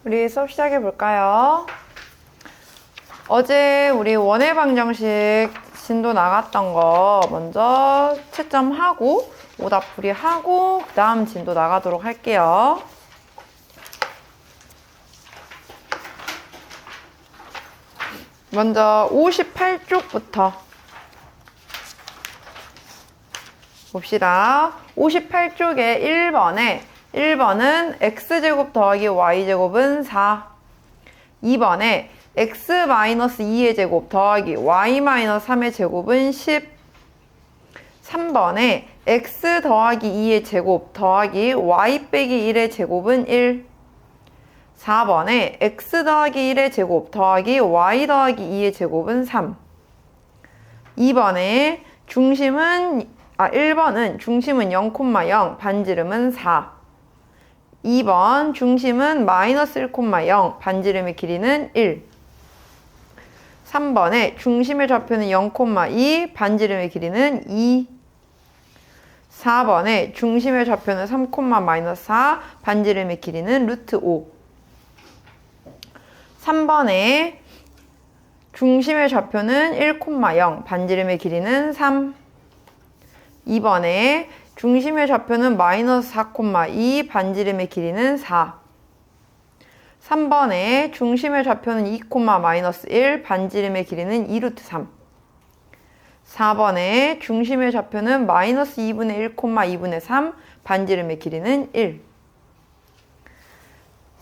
우리 수업 시작해 볼까요? 어제 우리 원의 방정식 진도 나갔던 거 먼저 채점하고 오답 풀이하고 그 다음 진도 나가도록 할게요. 먼저 58쪽부터 봅시다. 58쪽에 1번은 x제곱 더하기 y제곱은 4. 2번에 x-2의 제곱 더하기 y-3의 제곱은 10. 3번에 x 더하기 2의 제곱 더하기 y 빼기 1의 제곱은 1. 4번에 x 더하기 1의 제곱 더하기 y 더하기 2의 제곱은 3. 1번은 중심은 0,0, 반지름은 4. 2번 중심은 마이너스 1,0, 반지름의 길이는 1. 3번에 중심의 좌표는 0,2, 반지름의 길이는 2. 4번에 중심의 좌표는 3,-4, 반지름의 길이는 루트 5. 3번에 중심의 좌표는 1,0, 반지름의 길이는 3. 2번에 중심의 좌표는 마이너스 4,2, 반지름의 길이는 4. 3번에 중심의 좌표는 2,-1, 반지름의 길이는 2루트 3. 4번에 중심의 좌표는 마이너스 2분의 1, 2분의 3, 반지름의 길이는 1.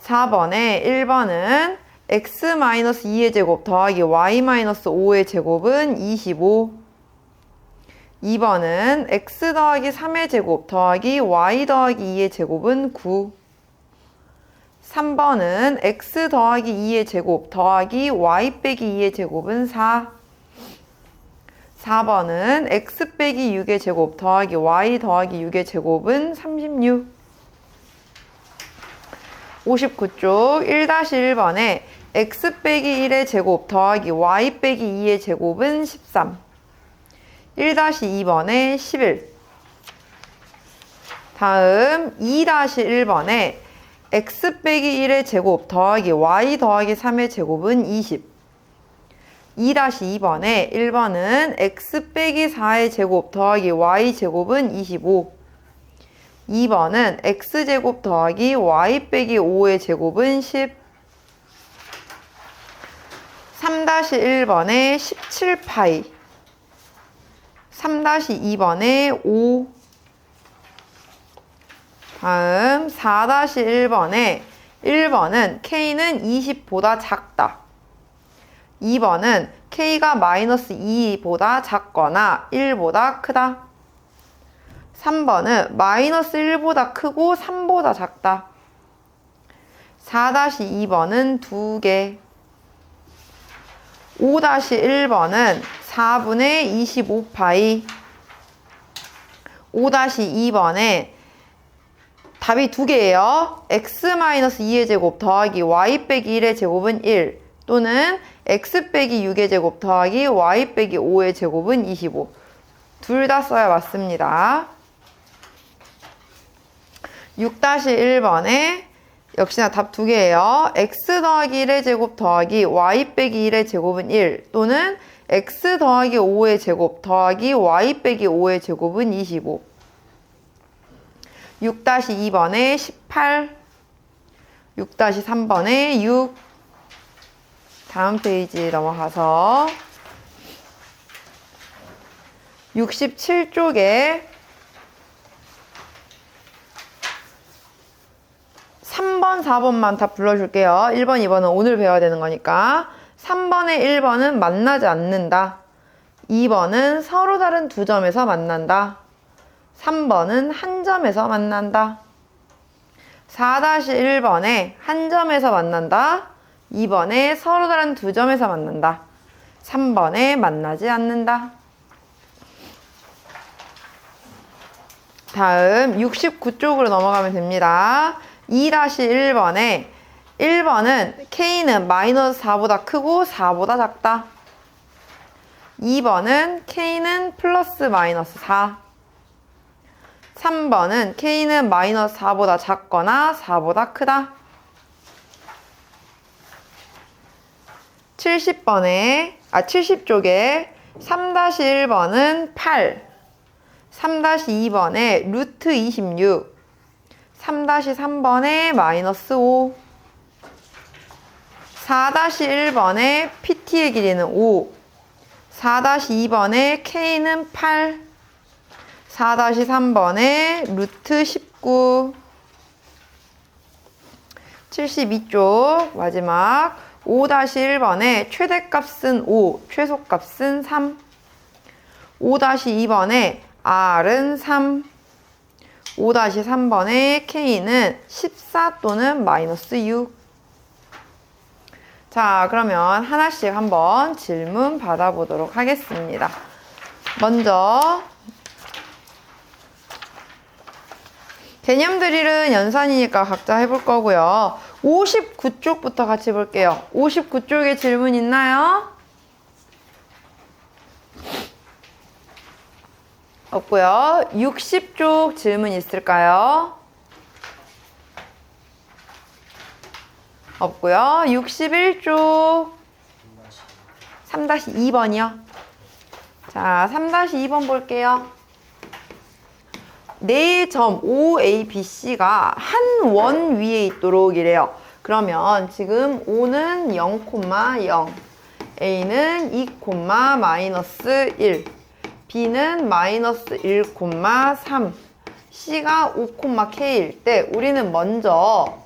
1번은 x-2의 제곱 더하기 y-5의 제곱은 25. 2번은 x 더하기 3의 제곱 더하기 y 더하기 2의 제곱은 9. 3번은 x 더하기 2의 제곱 더하기 y 빼기 2의 제곱은 4. 4번은 x 빼기 6의 제곱 더하기 y 더하기 6의 제곱은 36. 59쪽 1-1번에 x 빼기 1의 제곱 더하기 y 빼기 2의 제곱은 13. 1-2번에 11. 다음 2-1번에 x 빼기 1의 제곱 더하기 y 더하기 3의 제곱은 20. 2-2번에 1번은 x 빼기 4의 제곱 더하기 y 제곱은 25. 2번은 x제곱 더하기 y 빼기 5의 제곱은 10. 3-1번에 17파이. 3-2번에 5. 다음 4-1번에 1번은 k는 20보다 작다. 2번은 k가 마이너스 2보다 작거나 1보다 크다. 3번은 마이너스 1보다 크고 3보다 작다. 4-2번은 2개. 5-1번은 4분의 25파이. 5-2번에 답이 2개예요. x-2의 제곱 더하기 y 빼기 1의 제곱은 1 또는 x 빼기 6의 제곱 더하기 y 빼기 5의 제곱은 25. 둘 다 써야 맞습니다. 6-1번에 역시나 답 2개예요. x 더하기 1의 제곱 더하기 y 빼기 1의 제곱은 1 또는 x 더하기 5의 제곱 더하기 y 빼기 5의 제곱은 25. 6-2번에 18. 6-3번에 6. 다음 페이지 넘어가서 67쪽에 3번, 4번만 다 불러줄게요. 1번, 2번은 오늘 배워야 되는 거니까. 3번에 1번은 만나지 않는다. 2번은 서로 다른 두 점에서 만난다. 3번은 한 점에서 만난다. 4-1번에 한 점에서 만난다. 2번에 서로 다른 두 점에서 만난다. 3번에 만나지 않는다. 다음 69쪽으로 넘어가면 됩니다. 2-1번에 1번은 k는 마이너스 4보다 크고 4보다 작다. 2번은 k는 플러스 마이너스 4. 3번은 k는 마이너스 4보다 작거나 4보다 크다. 70쪽에 3-1번은 8, 3-2번에 루트 26, 3-3번에 마이너스 5, 4-1번에 PT의 길이는 5, 4-2번에 K는 8, 4-3번에 루트 19, 72쪽 마지막 5-1번에 최대값은 5, 최소값은 3, 5-2번에 R은 3, 5-3번에 K는 14 또는 마이너스 6. 자, 그러면 하나씩 한번 질문 받아보도록 하겠습니다. 먼저 개념 드릴은 연산이니까 각자 해볼 거고요. 59쪽부터 같이 볼게요. 59쪽에 질문 있나요? 없고요. 60쪽 질문 있을까요? 없고요. 61쪽 3-2번이요. 자, 3-2번 볼게요. 네 점 OABC가 한 원 위에 있도록 이래요. 그러면 지금 O는 0,0, A는 2, 마이너스 1, B는 마이너스 1,3, C가 5,K일 때 우리는 먼저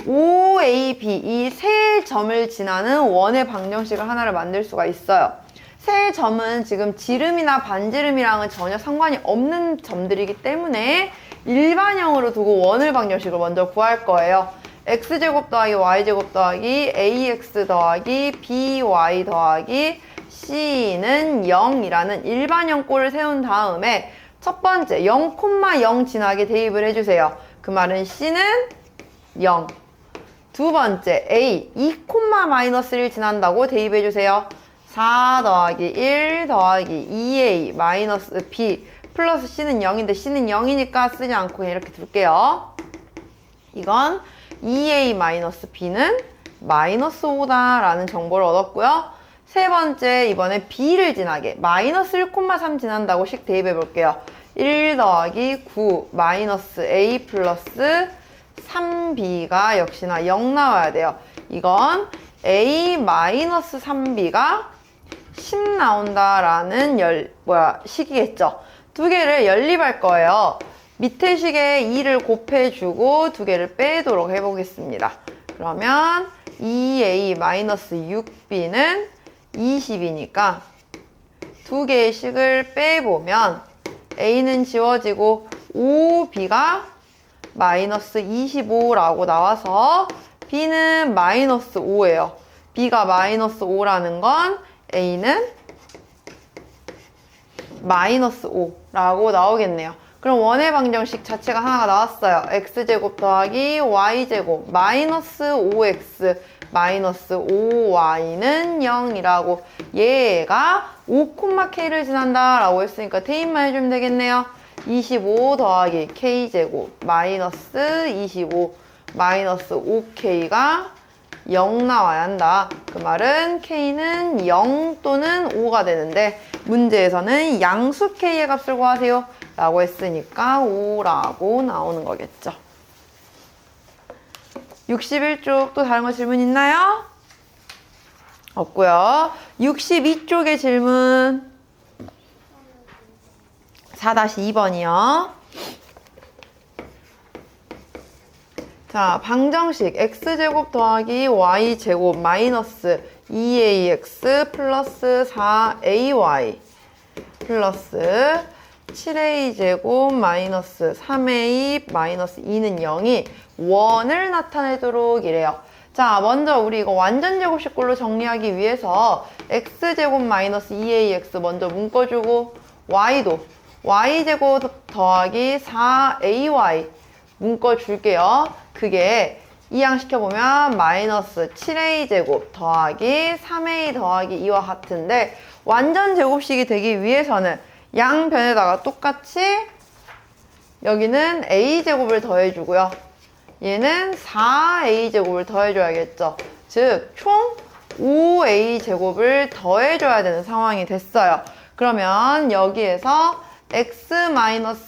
OAB 이 세 점을 지나는 원의 방정식을 하나를 만들 수가 있어요. 세 점은 지금 지름이나 반지름이랑은 전혀 상관이 없는 점들이기 때문에 일반형으로 두고 원을 방정식을 먼저 구할 거예요. x제곱 더하기 y제곱 더하기 ax 더하기 by 더하기 c는 0이라는 일반형 꼴을 세운 다음에 첫 번째 0,0 지나게 대입을 해주세요. 그 말은 c는 0. 두 번째 a 2, 마이너스 1 지난다고 대입해주세요. 4 더하기 1 더하기 2a 마이너스 b 플러스 c는 0인데 c는 0이니까 쓰지 않고 그냥 이렇게 둘게요. 이건 2a 마이너스 b는 마이너스 5다 라는 정보를 얻었고요. 세 번째 이번에 b를 지나게 마이너스 1,3 지난다고 식 대입해 볼게요. 1 더하기 9 마이너스 a 플러스 3b가 역시나 0 나와야 돼요. 이건 a 마이너스 3b가 10 나온다라는 식이겠죠. 두 개를 연립할 거예요. 밑에 식에 2를 곱해주고 두 개를 빼도록 해보겠습니다. 그러면 2a 마이너스 6b는 20이니까 두 개의 식을 빼보면 a는 지워지고 5b가 마이너스 25라고 나와서 b는 마이너스 5예요. b가 마이너스 5라는 건 a는 마이너스 5라고 나오겠네요. 그럼 원의 방정식 자체가 하나가 나왔어요. x제곱 더하기 y제곱 마이너스 5x 마이너스 5y는 0이라고 얘가 5,k를 지난다 라고 했으니까 대입만 해주면 되겠네요. 25 더하기 k제곱 마이너스 25 마이너스 5k가 0 나와야 한다. 그 말은 k는 0 또는 5가 되는데 문제에서는 양수 k의 값을 구하세요 라고 했으니까 5라고 나오는 거겠죠. 61쪽 또 다른 거 질문 있나요? 없고요. 62쪽의 질문 4-2번이요. 자, 방정식 x제곱 더하기 y제곱 마이너스 2ax 플러스 4ay 플러스 7a제곱 마이너스 3a 마이너스 2는 0이 원을 나타내도록 이래요. 자, 먼저 우리 이거 완전 제곱식꼴로 정리하기 위해서 x제곱 마이너스 2ax 먼저 묶어주고 y도 y제곱 더하기 4ay 묶어줄게요. 그게 이항시켜보면 마이너스 7a제곱 더하기 3a 더하기 2와 같은데 완전 제곱식이 되기 위해서는 양변에다가 똑같이 여기는 a제곱을 더해주고요. 얘는 4a제곱을 더해줘야겠죠. 즉 총 5a제곱을 더해줘야 되는 상황이 됐어요. 그러면 여기에서 x-a제곱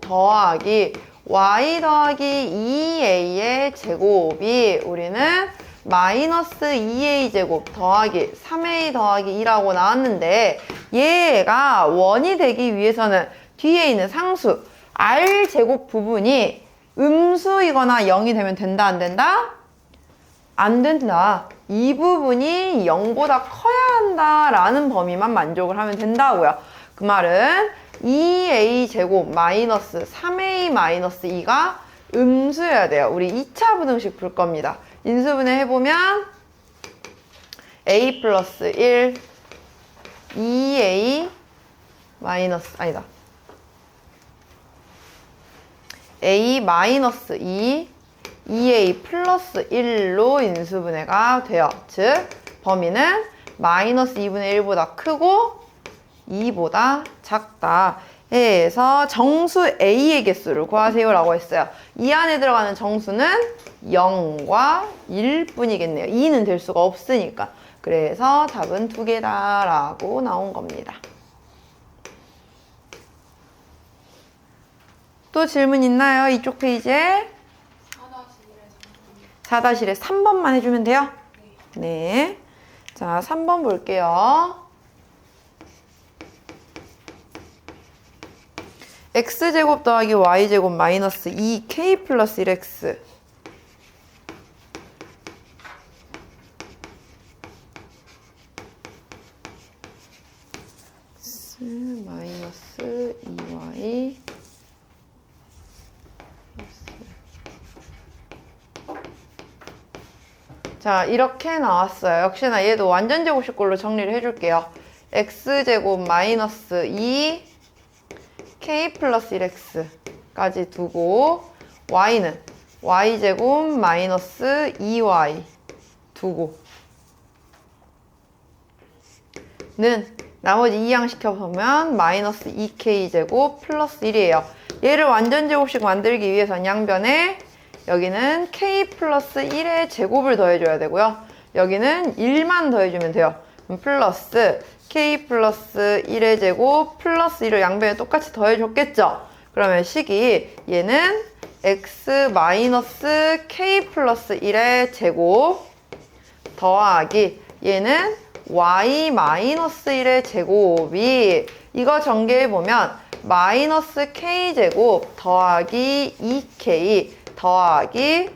더하기 y 더하기 2a의 제곱이 우리는 마이너스 2a제곱 더하기 3a 더하기 2라고 나왔는데 얘가 원이 되기 위해서는 뒤에 있는 상수 r제곱 부분이 음수이거나 0이 되면 된다 안 된다? 안 된다. 이 부분이 0보다 커야 한다라는 범위만 만족을 하면 된다고요. 그 말은 2a제곱 마이너스 3a 마이너스 2가 음수여야 돼요. 우리 2차 부등식 풀 겁니다. 인수분해 해보면 a 플러스 1 2a 마이너스 아니다 a 마이너스 2 2a 플러스 1로 인수분해가 돼요. 즉 범위는 마이너스 2분의 1보다 크고 2보다 작다 해서 정수 a의 개수를 구하세요 라고 했어요. 이 안에 들어가는 정수는 0과 1뿐이겠네요. 2는 될 수가 없으니까. 그래서 답은 2개다 라고 나온 겁니다. 또 질문 있나요? 이쪽 페이지에 4-1에 3번만 해주면 돼요? 네. 자, 3번 볼게요. x제곱 더하기 y제곱 마이너스 2k 플러스 1x 마이너스 2y 자, 이렇게 나왔어요. 역시나 얘도 완전 제곱식 걸로 정리를 해줄게요. x제곱 마이너스 2k 플러스 1x까지 두고 y는 y제곱 마이너스 2y 두고 는 나머지 2양 시켜보면 마이너스 2k제곱 플러스 1이에요. 얘를 완전 제곱식 만들기 위해선 양변에 여기는 k 플러스 1의 제곱을 더해줘야 되고요. 여기는 1만 더해주면 돼요. 그럼 플러스 k 플러스 1의 제곱 플러스 1을 양변에 똑같이 더해줬겠죠? 그러면 식이 얘는 x 마이너스 k 플러스 1의 제곱 더하기 얘는 y 마이너스 1의 제곱이 이거 전개해보면 마이너스 k제곱 더하기 2k 더하기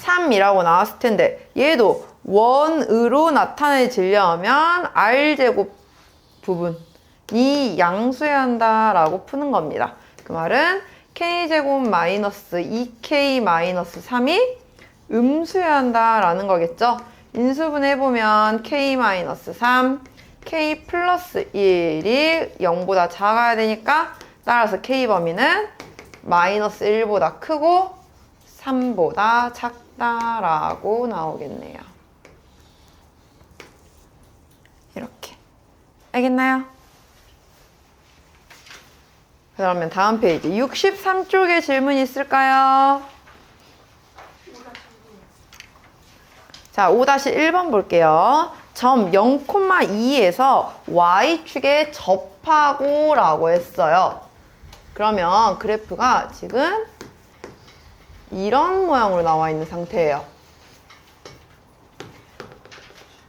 3이라고 나왔을 텐데 얘도 원으로 나타내지려면 r제곱 부분이 양수해야 한다라고 푸는 겁니다. 그 말은 k제곱 마이너스 2k 마이너스 3이 음수해야 한다라는 거겠죠. 인수분해 해보면 k 마이너스 3, k 플러스 1이 0보다 작아야 되니까 따라서 k 범위는 마이너스 1보다 크고 3보다 작다라고 나오겠네요. 이렇게. 알겠나요? 그러면 다음 페이지 63쪽에 질문 있을까요? 자, 5-1번 볼게요. 점 0,2에서 y축에 접하고 라고 했어요. 그러면 그래프가 지금 이런 모양으로 나와 있는 상태예요.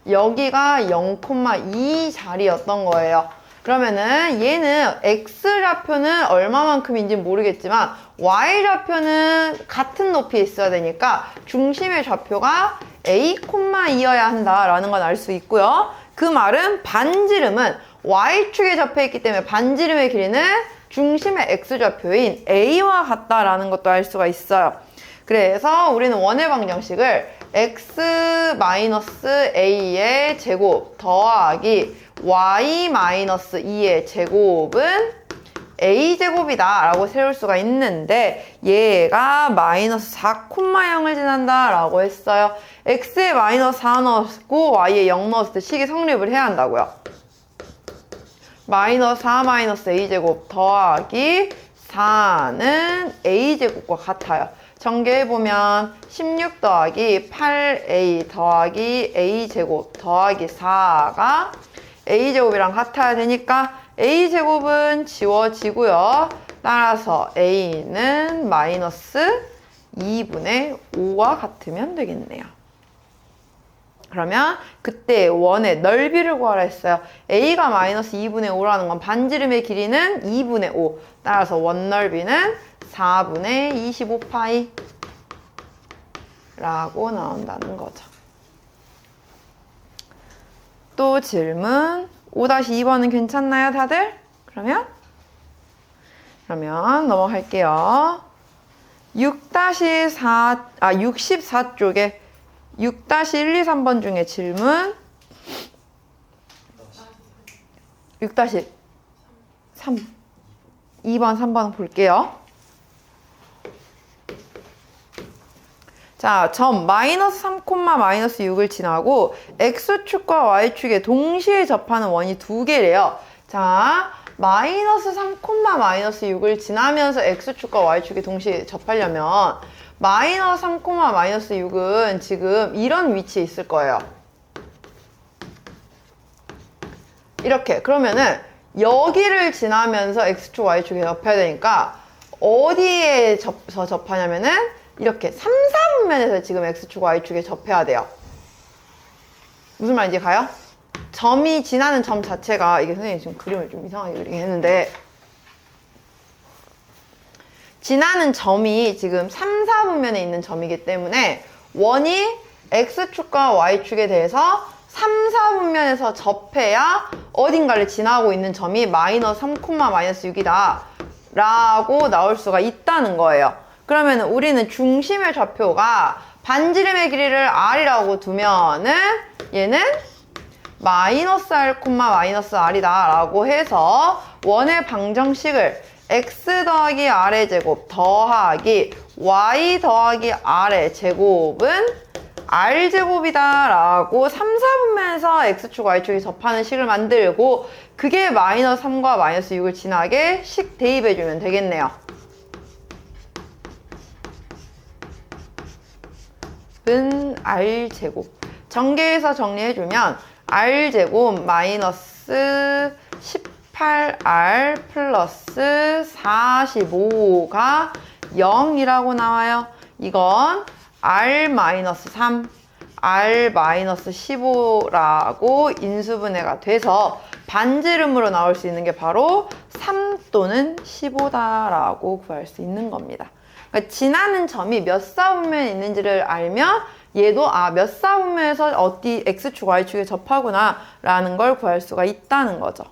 여기가 0,2 자리였던 거예요. 그러면은 얘는 x좌표는 얼마만큼인지 모르겠지만 y좌표는 같은 높이에 있어야 되니까 중심의 좌표가 a,2여야 한다라는 건 알 수 있고요. 그 말은 반지름은 y축에 접해있기 때문에 반지름의 길이는 중심의 x좌표인 a와 같다라는 것도 알 수가 있어요. 그래서 우리는 원의 방정식을 x-a의 제곱 더하기 y-2의 제곱은 a제곱이다 라고 세울 수가 있는데 얘가 마이너스 4,0을 지난다 라고 했어요. x에 마이너스 4 넣었고 y에 0 넣었을 때 식이 성립을 해야 한다고요. 마이너스 4 마이너스 a제곱 더하기 4는 a제곱과 같아요. 전개해보면 16 더하기 8a 더하기 a제곱 더하기 4가 a제곱이랑 같아야 되니까 a제곱은 지워지고요. 따라서 a는 마이너스 2분의 5와 같으면 되겠네요. 그러면 그때 원의 넓이를 구하라 했어요. a가 마이너스 2분의 5라는 건 반지름의 길이는 2분의 5. 따라서 원 넓이는 4분의 25파이 라고 나온다는 거죠. 또 질문 5-2번은 괜찮나요 다들? 그러면 넘어갈게요. 64쪽에 6-1, 2, 3번 중에 질문 6-3 2번, 3번 볼게요. 자, 점 마이너스 3, 마이너스 6을 지나고 X축과 Y축에 동시에 접하는 원이 두 개래요. 자, 마이너스 3, 마이너스 6을 지나면서 X축과 Y축에 동시에 접하려면 마이너스 3, 마이너스 6은 지금 이런 위치에 있을 거예요. 이렇게. 그러면은 여기를 지나면서 X축, Y축에 접해야 되니까 어디에 접하냐면은 이렇게 3, 4분면에서 지금 X축, Y축에 접해야 돼요. 무슨 말인지 가요? 점이 지나는 점 자체가 이게 선생님이 지금 그림을 좀 이상하게 그리긴 했는데 지나는 점이 지금 3, 4분면에 있는 점이기 때문에 원이 X축과 Y축에 대해서 3, 4분면에서 접해야 어딘가를 지나고 있는 점이 마이너스 3, 마이너스 6이다 라고 나올 수가 있다는 거예요. 그러면 우리는 중심의 좌표가 반지름의 길이를 r이라고 두면은 얘는 마이너스 r, 마이너스 r이다 라고 해서 원의 방정식을 x 더하기 r의 제곱 더하기 y 더하기 r의 제곱은 r제곱이다 라고 3, 4분면에서 x축, y축이 접하는 식을 만들고 그게 마이너스 3과 마이너스 6을 지나게 식 대입해주면 되겠네요. 은 r제곱. 전개해서 정리해주면 r제곱 마이너스 18r 플러스 45가 0이라고 나와요. 이건 r-3, r-15라고 인수분해가 돼서 반지름으로 나올 수 있는 게 바로 3 또는 15다라고 구할 수 있는 겁니다. 그러니까 지나는 점이 몇 사분면에 있는지를 알면 얘도 몇 사분면에서 어디 X축, Y축에 접하구나 라는 걸 구할 수가 있다는 거죠.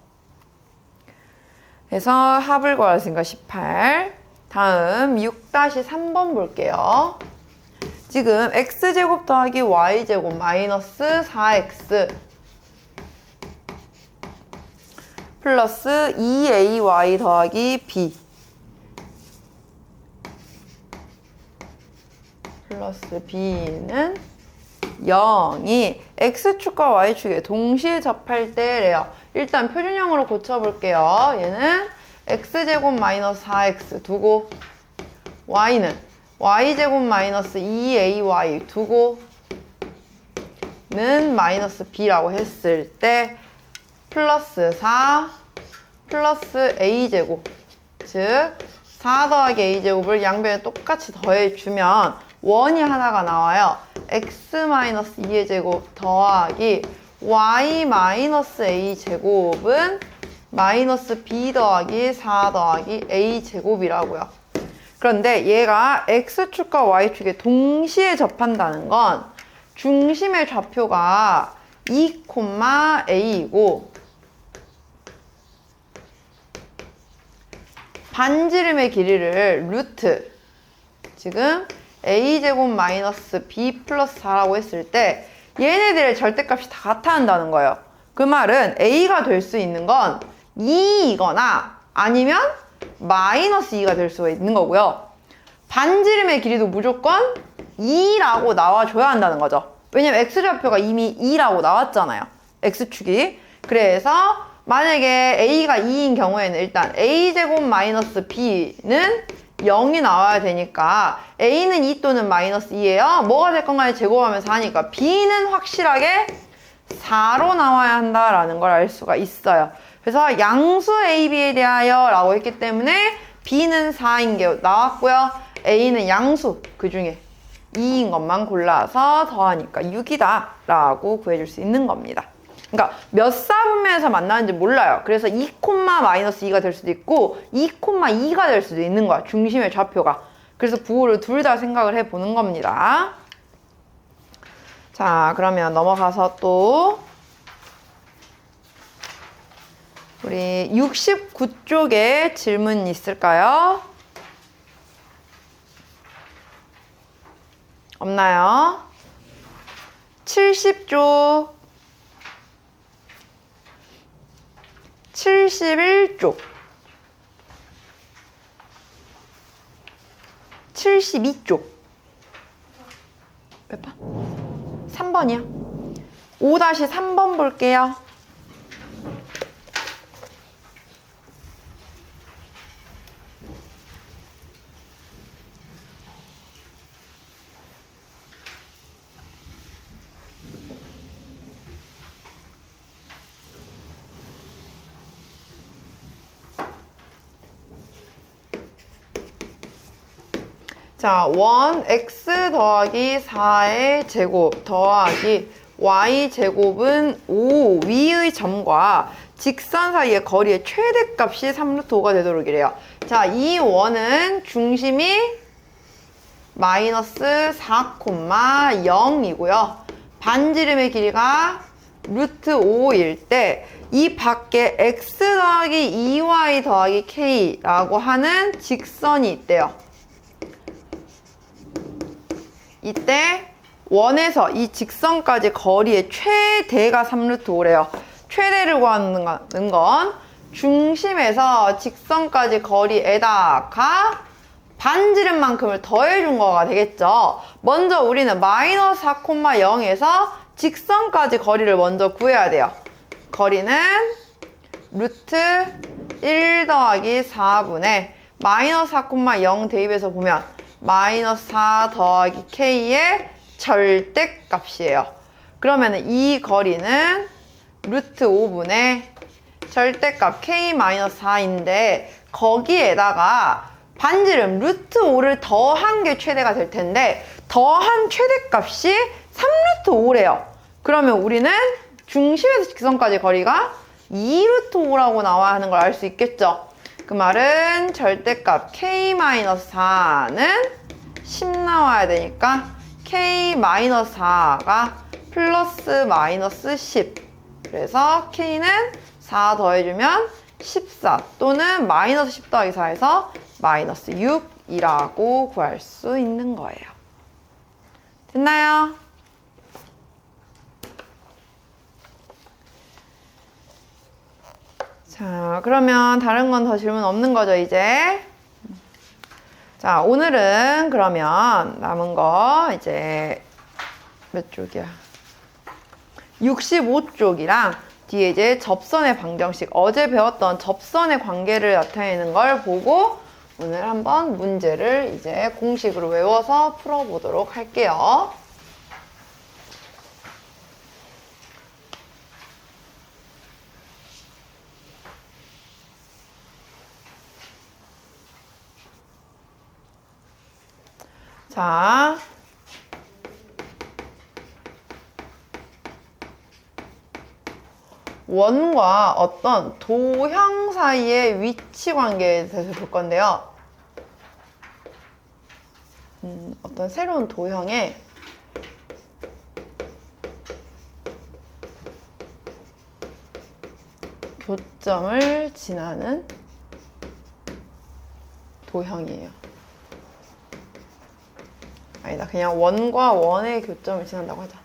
그래서 합을 구하였으니까 18. 다음 6-3번 볼게요. 지금 X제곱 더하기 Y제곱 마이너스 4X 플러스 2AY 더하기 B 플러스 B는 0이 X축과 Y축에 동시에 접할 때래요. 일단 표준형으로 고쳐볼게요. 얘는 X제곱 마이너스 4X 두고 Y는 Y제곱 마이너스 2AY 두고 는 마이너스 B라고 했을 때 플러스 4 플러스 A제곱 즉 4 더하기 A제곱을 양변에 똑같이 더해주면 원이 하나가 나와요. X-2의 제곱 더하기 Y-A제곱은 마이너스 B 더하기 4 더하기 A제곱이라고요. 그런데 얘가 X축과 Y축에 동시에 접한다는 건 중심의 좌표가 2, A이고 반지름의 길이를 루트 지금 A제곱 마이너스 B 플러스 4라고 했을 때 얘네들의 절대값이 다 같아 한다는 거예요. 그 말은 A가 될 수 있는 건 2이거나 아니면 마이너스 2가 될 수가 있는 거고요. 반지름의 길이도 무조건 2라고 나와줘야 한다는 거죠. 왜냐면 X좌표가 이미 2라고 나왔잖아요. X축이. 그래서 만약에 A가 2인 경우에는 일단 A제곱 마이너스 B는 0이 나와야 되니까 A는 2 또는 마이너스 2예요. 뭐가 될 건가요? 제곱하면 4니까 B는 확실하게 4로 나와야 한다라는 걸 알 수가 있어요. 그래서 양수 A, B에 대하여 라고 했기 때문에 B는 4인 게 나왔고요. A는 양수, 그 중에 2인 것만 골라서 더하니까 6이다 라고 구해줄 수 있는 겁니다. 그러니까 몇 사분면에서 만나는지 몰라요. 그래서 2, 마이너스 2가 될 수도 있고 2, 2가 될 수도 있는 거야. 중심의 좌표가. 그래서 부호를 둘 다 생각을 해보는 겁니다. 자, 그러면 넘어가서 또 우리 69쪽에 질문 있을까요? 없나요? 70쪽, 71쪽, 72쪽. 몇 번? 3번이요. 5-3번 볼게요. 자, 1x 더하기 4의 제곱 더하기 y 제곱은 5 위의 점과 직선 사이의 거리의 최대값이 3루트5가 되도록 이래요. 자, 이 원은 중심이 마이너스 4,0이고요. 반지름의 길이가 루트 5일 때 이 밖에 x 더하기 2y 더하기 k라고 하는 직선이 있대요. 이때 원에서 이 직선까지 거리의 최대가 3루트 5래요. 최대를 구하는 건 중심에서 직선까지 거리에다가 반지름만큼을 더해준 거가 되겠죠. 먼저 우리는 마이너스 4,0에서 직선까지 거리를 먼저 구해야 돼요. 거리는 루트 1 더하기 4분의 마이너스 4,0 대입해서 보면 마이너스 4 더하기 k의 절대값이에요. 그러면 이 거리는 루트 5분의 절대값 k-4인데 거기에다가 반지름 루트 5를 더한 게 최대가 될 텐데 더한 최대값이 3루트 5래요. 그러면 우리는 중심에서 직선까지 거리가 2루트 5라고 나와야 하는 걸 알 수 있겠죠. 그 말은 절대값 k-4는 10 나와야 되니까 k-4가 플러스 마이너스 10. 그래서 k는 4 더해주면 14 또는 마이너스 10 더하기 4에서 마이너스 6이라고 구할 수 있는 거예요. 됐나요? 자, 그러면 다른 건 더 질문 없는 거죠, 이제? 자, 오늘은 그러면 남은 거 이제 몇 쪽이야? 65쪽이랑 뒤에 이제 접선의 방정식, 어제 배웠던 접선의 관계를 나타내는 걸 보고 오늘 한번 문제를 이제 공식으로 외워서 풀어보도록 할게요. 자, 원과 어떤 도형 사이의 위치 관계에 대해서 볼 건데요. 어떤 새로운 도형에 교점을 지나는 도형이에요. 아니다, 그냥 원과 원의 교점을 지난다고 하자.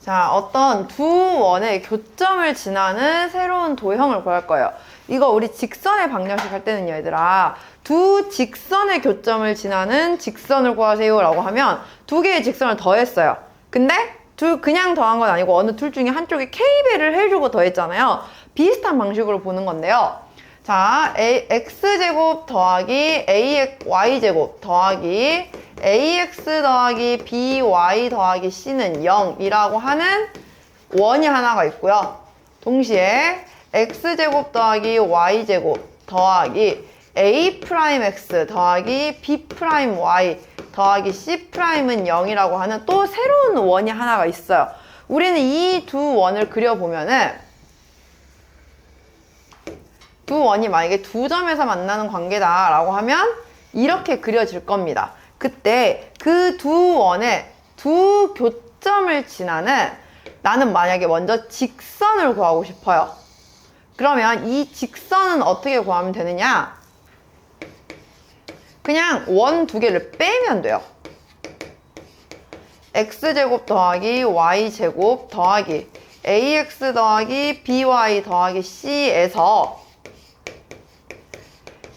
자, 어떤 두 원의 교점을 지나는 새로운 도형을 구할 거예요. 이거 우리 직선의 방정식 할 때는요, 얘들아. 두 직선의 교점을 지나는 직선을 구하세요 라고 하면 두 개의 직선을 더했어요. 근데 그냥 더한 건 아니고 어느 둘 중에 한쪽에 k배를 해주고 더했잖아요. 비슷한 방식으로 보는 건데요. 자, x제곱 더하기 y제곱 더하기 ax 더하기 by 더하기 c는 0이라고 하는 원이 하나가 있고요. 동시에 x제곱 더하기 y제곱 더하기 a'x 더하기 b'y 더하기 c'은 0이라고 하는 또 새로운 원이 하나가 있어요. 우리는 이 두 원을 그려보면은 두 원이 만약에 두 점에서 만나는 관계다 라고 하면 이렇게 그려질 겁니다. 그때 그 두 원의 두 교점을 지나는 나는 만약에 먼저 직선을 구하고 싶어요. 그러면 이 직선은 어떻게 구하면 되느냐? 그냥 원 두 개를 빼면 돼요. x제곱 더하기 y제곱 더하기 ax 더하기 by 더하기 c에서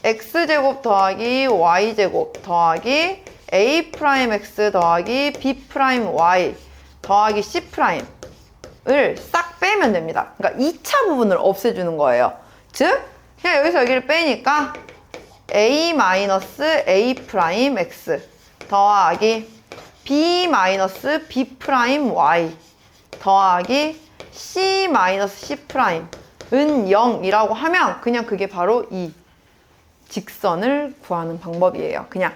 x제곱 더하기 y제곱 더하기 a'x 더하기 b'y 더하기 c'을 싹 빼면 됩니다. 그러니까 2차 부분을 없애주는 거예요. 즉, 그냥 여기서 여기를 빼니까 a-a'x 더하기 b-b'y 더하기 c-c'은 0이라고 하면 그냥 그게 바로 이 직선을 구하는 방법이에요. 그냥.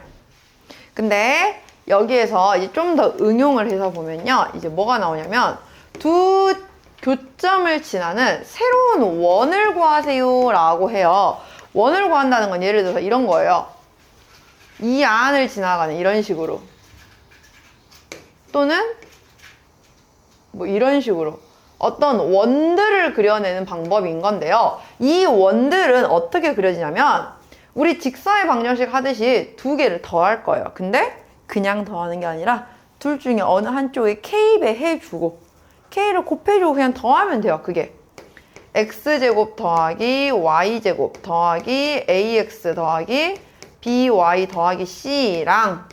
근데 여기에서 이제 좀 더 응용을 해서 보면요. 이제 뭐가 나오냐면 두 교점을 지나는 새로운 원을 구하세요 라고 해요. 원을 구한다는 건 예를 들어서 이런 거예요. 이 안을 지나가는 이런 식으로 또는 뭐 이런 식으로 어떤 원들을 그려내는 방법인 건데요. 이 원들은 어떻게 그려지냐면 우리 직선의 방정식 하듯이 두 개를 더할 거예요. 근데 그냥 더하는 게 아니라 둘 중에 어느 한쪽에 k배 해주고 k를 곱해주고 그냥 더하면 돼요. 그게 x제곱 더하기 y제곱 더하기 ax 더하기 by 더하기 c랑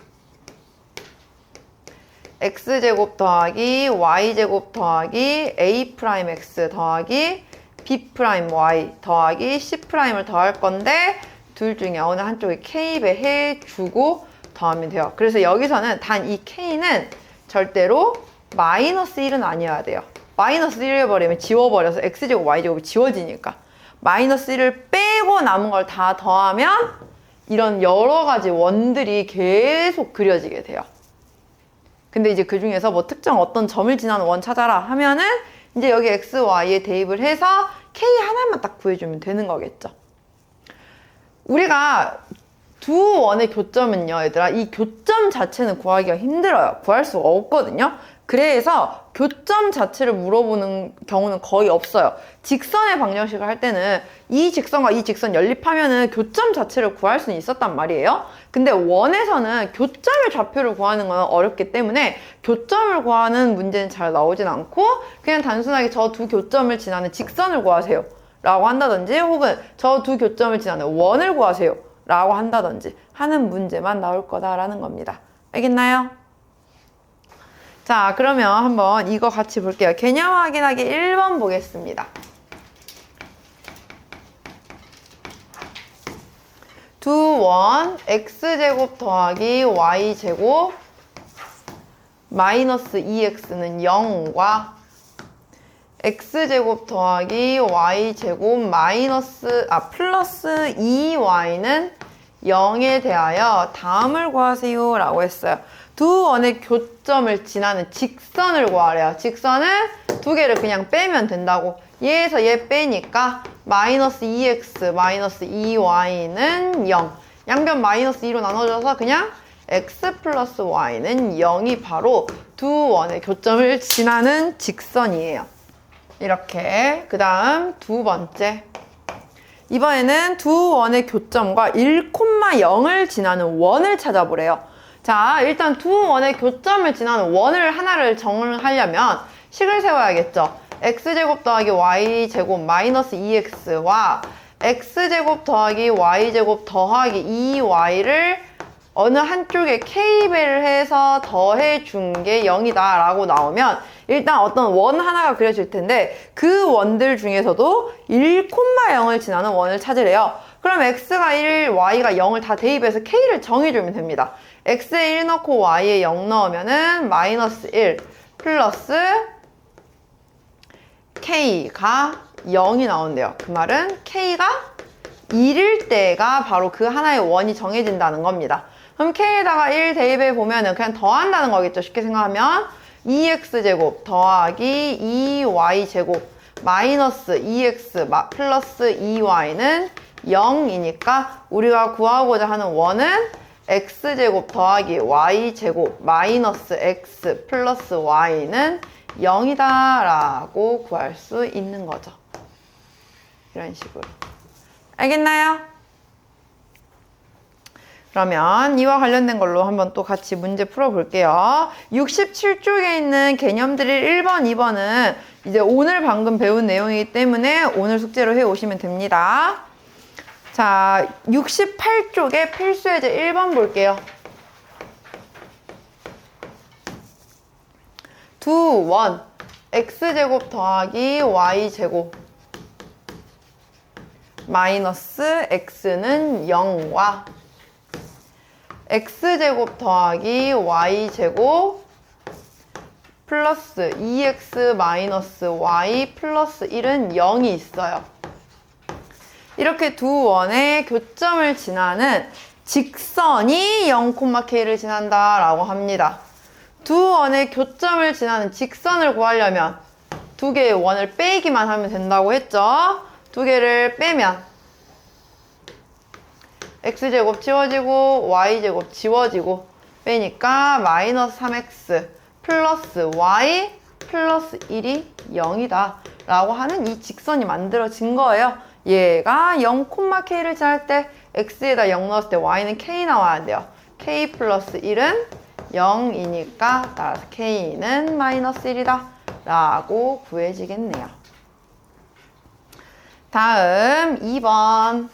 x제곱 더하기 y제곱 더하기 a'x 더하기 b'y 더하기 c'을 더할 건데 둘 중에 어느 한쪽에 k배 해주고 더하면 돼요. 그래서 여기서는 단 이 k는 절대로 마이너스 1은 아니어야 돼요. 마이너스 1을 해버리면 지워버려서 x제곱 y제곱이 지워지니까 마이너스 1을 빼고 남은 걸 다 더하면 이런 여러 가지 원들이 계속 그려지게 돼요. 근데 이제 그 중에서 뭐 특정 어떤 점을 지나는 원 찾아라 하면은 이제 여기 x, y에 대입을 해서 k 하나만 딱 구해주면 되는 거겠죠. 우리가 두 원의 교점은요, 얘들아, 이 교점 자체는 구하기가 힘들어요. 구할 수가 없거든요. 그래서 교점 자체를 물어보는 경우는 거의 없어요. 직선의 방정식을 할 때는 이 직선과 이 직선 연립하면은 교점 자체를 구할 수는 있었단 말이에요. 근데 원에서는 교점의 좌표를 구하는 건 어렵기 때문에 교점을 구하는 문제는 잘 나오진 않고 그냥 단순하게 저 두 교점을 지나는 직선을 구하세요 라고 한다든지 혹은 저 두 교점을 지나는 원을 구하세요 라고 한다든지 하는 문제만 나올 거다라는 겁니다. 알겠나요? 자, 그러면 한번 이거 같이 볼게요. 개념 확인하기 1번 보겠습니다. 두 원 x제곱 더하기 y제곱 마이너스 2x는 0과 x제곱 더하기 y제곱 플러스 2y는 0에 대하여 다음을 구하세요 라고 했어요. 두 원의 교점을 지나는 직선을 구하래요. 직선은 두 개를 그냥 빼면 된다고. 얘에서 얘 빼니까 마이너스 2x 마이너스 2y는 0. 양변 마이너스 2로 나눠져서 그냥 x 플러스 y는 0이 바로 두 원의 교점을 지나는 직선이에요. 이렇게. 그 다음 두 번째. 이번에는 두 원의 교점과 1,0을 지나는 원을 찾아보래요. 자, 일단 두 원의 교점을 지나는 원을 하나를 정하려면 식을 세워야겠죠. x제곱 더하기 y제곱 마이너스 2x와 x제곱 더하기 y제곱 더하기 2y를 어느 한쪽에 k배를 해서 더해준 게 0이다 라고 나오면 일단 어떤 원 하나가 그려질 텐데 그 원들 중에서도 1,0을 지나는 원을 찾으래요. 그럼 x가 1, y가 0을 다 대입해서 k를 정해주면 됩니다. x에 1 넣고 y에 0 넣으면은 마이너스 1 플러스 k가 0이 나온대요. 그 말은 k가 1일 때가 바로 그 하나의 원이 정해진다는 겁니다. 그럼 k에다가 1 대입해 보면은 그냥 더한다는 거겠죠. 쉽게 생각하면 2x제곱 더하기 2y제곱 마이너스 2x 플러스 2y는 0이니까 우리가 구하고자 하는 원은 x제곱 더하기 y제곱 마이너스 x 플러스 y는 0이다 라고 구할 수 있는 거죠. 이런 식으로. 알겠나요? 그러면 이와 관련된 걸로 한번 또 같이 문제 풀어볼게요. 67쪽에 있는 개념들이 1번, 2번은 이제 오늘 방금 배운 내용이기 때문에 오늘 숙제로 해오시면 됩니다. 자, 68쪽에 필수예제 1번 볼게요. 두 원, x제곱 더하기 y제곱 마이너스 x는 0과 x제곱 더하기 y제곱 플러스 2x 마이너스 y 플러스 1은 0이 있어요. 이렇게 두 원의 교점을 지나는 직선이 0,k를 지난다 라고 합니다. 두 원의 교점을 지나는 직선을 구하려면 두 개의 원을 빼기만 하면 된다고 했죠. 두 개를 빼면 x제곱 지워지고 y제곱 지워지고 빼니까 마이너스 3x 플러스 y 플러스 1이 0이다 라고 하는 이 직선이 만들어진 거예요. 얘가 0,k를 지날 때 x에다 0 넣었을 때 y는 k 나와야 돼요. k 플러스 1은 0이니까 따라서 k는 마이너스 1이다 라고 구해지겠네요. 다음 2번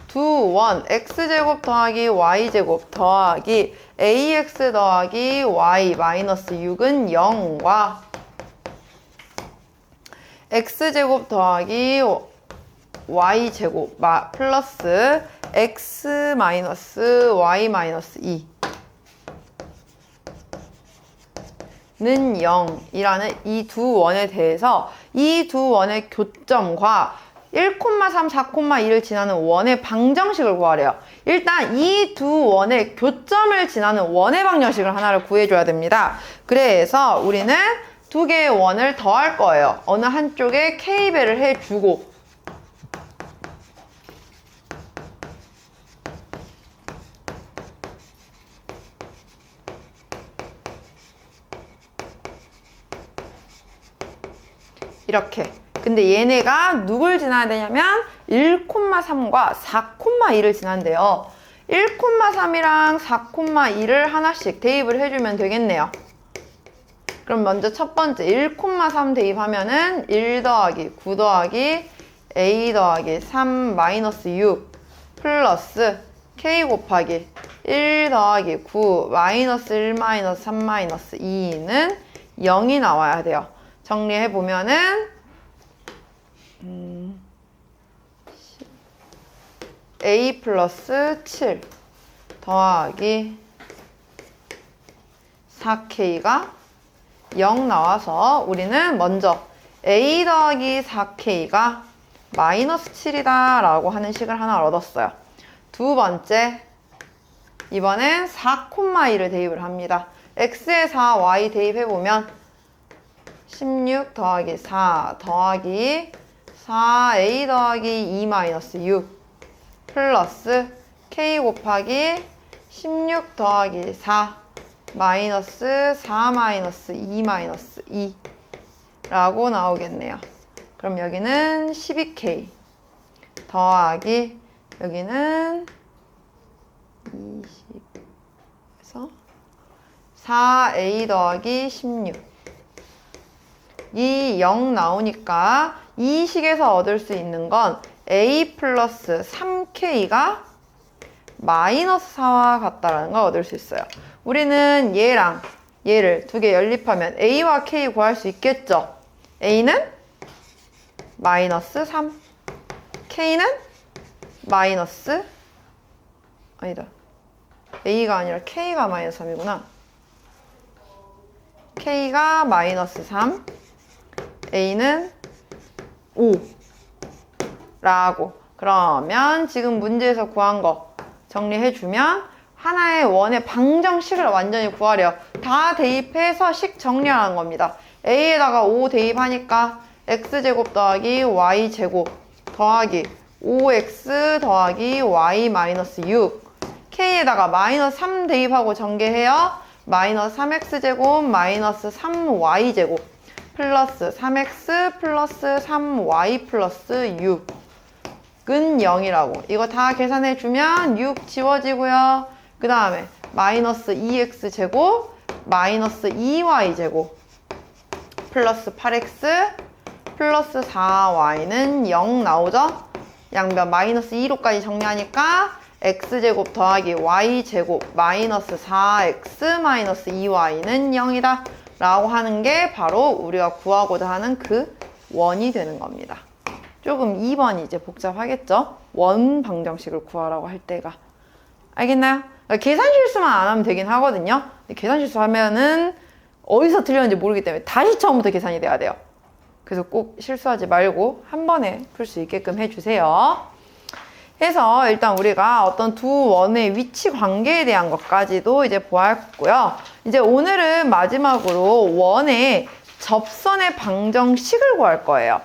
두 원 x제곱 더하기 y제곱 더하기 ax 더하기 y 마이너스 6은 0과 x제곱 더하기 y제곱 플러스 x 마이너스 y 마이너스 2는 0이라는 이 두 원에 대해서 이 두 원의 교점과 1,3, 4,2를 지나는 원의 방정식을 구하래요. 일단 이 두 원의 교점을 지나는 원의 방정식을 하나를 구해줘야 됩니다. 그래서 우리는 두 개의 원을 더할 거예요. 어느 한쪽에 k배를 해주고 이렇게. 근데 얘네가 누굴 지나야 되냐면 1,3과 4,2를 지난대요. 1,3이랑 4,2를 하나씩 대입을 해주면 되겠네요. 그럼 먼저 첫 번째 1,3 대입하면은 1 더하기 9 더하기 a 더하기 3 마이너스 6 플러스 k 곱하기 1 더하기 9 마이너스 1 마이너스 3 마이너스 2는 0이 나와야 돼요. 정리해보면은 a 플러스 7 더하기 4k가 0 나와서 우리는 먼저 a 더하기 4k가 마이너스 7이다 라고 하는 식을 하나 얻었어요. 두 번째, 이번엔 4,2를 대입을 합니다. x에 4, y 대입해보면 16 더하기 4 더하기 4a 더하기 2 마이너스 6 플러스 k 곱하기 16 더하기 4 마이너스 4 마이너스 2 마이너스 2 라고 나오겠네요. 그럼 여기는 12k 더하기 여기는 20에서 4a 더하기 16 이 0 나오니까 이 식에서 얻을 수 있는 건 a 플러스 3k가 마이너스 4와 같다라는 걸 얻을 수 있어요. 우리는 얘랑 얘를 두 개 연립하면 A와 K 구할 수 있겠죠? A는 마이너스 3, K는 마이너스, 아니다. A가 아니라 K가 마이너스 3이구나. K가 마이너스 3, A는 5 라고. 그러면 지금 문제에서 구한 거 정리해주면 하나의 원의 방정식을 완전히 구하래요. 다 대입해서 식 정리하는 겁니다. A에다가 5 대입하니까 X제곱 더하기 Y제곱 더하기 5X 더하기 Y 마이너스 6. K에다가 마이너스 3 대입하고 전개해요. 마이너스 3X제곱 마이너스 3Y제곱 플러스 3X 플러스 3Y 플러스 6은 0이라고. 이거 다 계산해주면 6 지워지고요. 그 다음에 마이너스 2X제곱 마이너스 2Y제곱 플러스 8X 플러스 4Y는 0 나오죠? 양변 마이너스 2로까지 정리하니까 X제곱 더하기 Y제곱 마이너스 4X 마이너스 2Y는 0이다 라고 하는 게 바로 우리가 구하고자 하는 그 원이 되는 겁니다. 조금 2번이 이제 복잡하겠죠? 원 방정식을 구하라고 할 때가. 알겠나요? 그러니까 계산 실수만 안 하면 되긴 하거든요. 근데 계산 실수하면은 어디서 틀렸는지 모르기 때문에 다시 처음부터 계산이 돼야 돼요. 그래서 꼭 실수하지 말고 한 번에 풀 수 있게끔 해주세요. 해서 일단 우리가 어떤 두 원의 위치 관계에 대한 것까지도 이제 보았고요. 이제 오늘은 마지막으로 원의 접선의 방정식을 구할 거예요.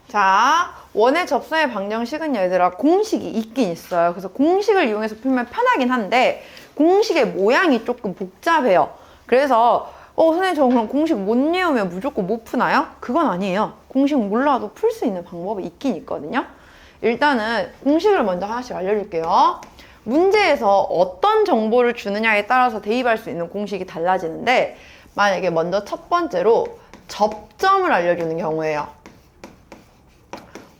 자, 원의 접선의 방정식은 얘들아 공식이 있긴 있어요. 그래서 공식을 이용해서 풀면 편하긴 한데 공식의 모양이 조금 복잡해요. 그래서 선생님 저 그럼 공식 못 외우면 무조건 못 푸나요? 그건 아니에요. 공식 몰라도 풀 수 있는 방법이 있긴 있거든요. 일단은 공식을 먼저 하나씩 알려줄게요. 문제에서 어떤 정보를 주느냐에 따라서 대입할 수 있는 공식이 달라지는데 만약에 먼저 첫 번째로 접점을 알려주는 경우에요.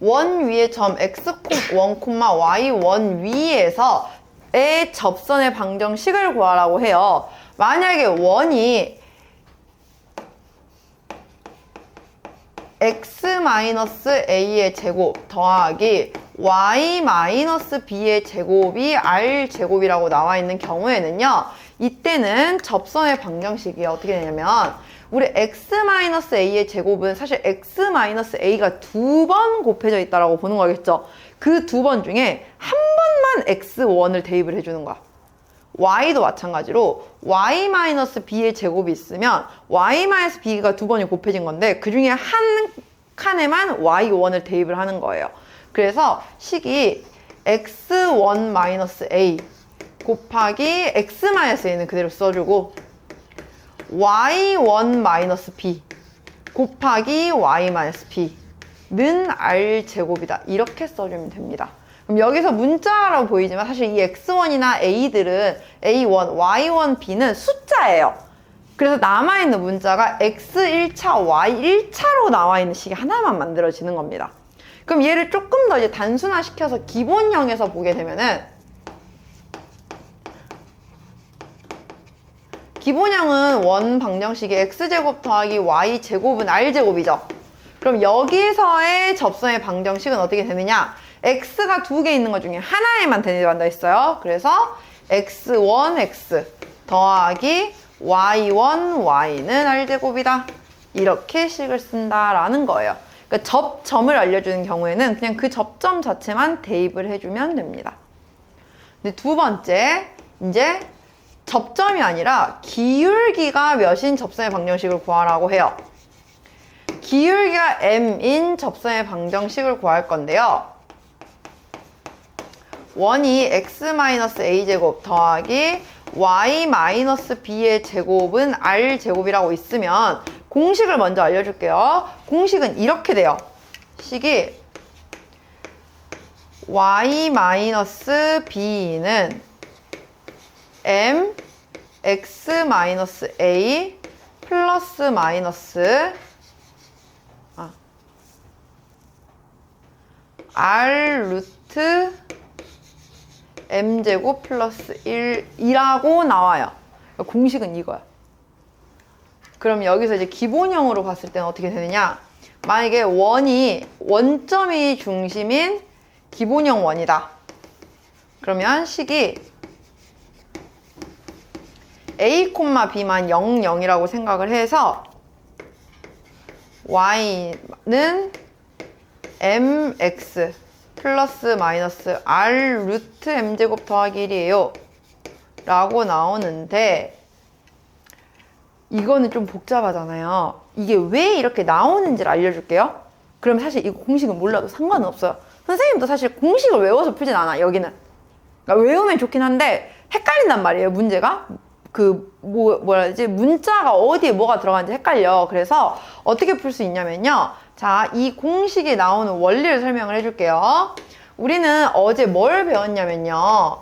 원 위의 점 x1, y1 위에서의 접선의 방정식을 구하라고 해요. 만약에 원이 x-a의 제곱 더하기 y-b의 제곱이 r제곱이라고 나와 있는 경우에는요. 이때는 접선의 방정식이 어떻게 되냐면 우리 x-a의 제곱은 사실 x-a가 두 번 곱해져 있다라고 보는 거겠죠. 그 두 번 중에 한 번만 x1을 대입을 해주는 거야. y도 마찬가지로 y-b의 제곱이 있으면 y-b가 두 번이 곱해진 건데 그 중에 한 칸에만 y1을 대입을 하는 거예요. 그래서 식이 x1-a 곱하기 x-a는 그대로 써주고 y1-b 곱하기 y-b는 r제곱이다. 이렇게 써주면 됩니다. 그럼 여기서 문자라고 보이지만 사실 이 x1이나 a들은 a1, y1, b는 숫자예요. 그래서 남아있는 문자가 x1차, y1차로 나와있는 식이 하나만 만들어지는 겁니다. 그럼 얘를 조금 더 이제 단순화시켜서 기본형에서 보게 되면은 기본형은 원 방정식의 x제곱 더하기 y제곱은 r제곱이죠. 그럼 여기서의 접선의 방정식은 어떻게 되느냐? x가 두 개 있는 것 중에 하나에만 대입한다 했어요. 그래서 x1x 더하기 y1y는 r제곱이다. 이렇게 식을 쓴다라는 거예요. 그러니까 접점을 알려주는 경우에는 그냥 그 접점 자체만 대입을 해주면 됩니다. 근데 두 번째, 이제 접점이 아니라 기울기가 몇인 접선의 방정식을 구하라고 해요. 기울기가 m인 접선의 방정식을 구할 건데요. 원이 x-a제곱 더하기 y-b의 제곱은 r제곱이라고 있으면 공식을 먼저 알려줄게요. 공식은 이렇게 돼요. 식이 y-b는 m x-a 플러스 마이너스 r 루트 m제곱 플러스 1이라고 나와요. 공식은 이거야. 그럼 여기서 이제 기본형으로 봤을 때는 어떻게 되느냐? 만약에 원점이 중심인 기본형 원이다. 그러면 식이 a, b만 0, 0이라고 생각을 해서 y는 mx 플러스 마이너스 r 루트 m제곱 더하기 1이에요 라고 나오는데, 이거는 좀 복잡하잖아요. 이게 왜 이렇게 나오는지를 알려줄게요. 그럼 사실 이거 공식은 몰라도 상관은 없어요. 선생님도 사실 공식을 외워서 풀진 않아, 여기는. 그러니까 외우면 좋긴 한데 헷갈린단 말이에요, 문제가. 뭐라 해야지? 문자가 어디에 뭐가 들어가는지 헷갈려. 그래서 어떻게 풀 수 있냐면요. 자, 이 공식이 나오는 원리를 설명을 해줄게요. 우리는 어제 뭘 배웠냐면요.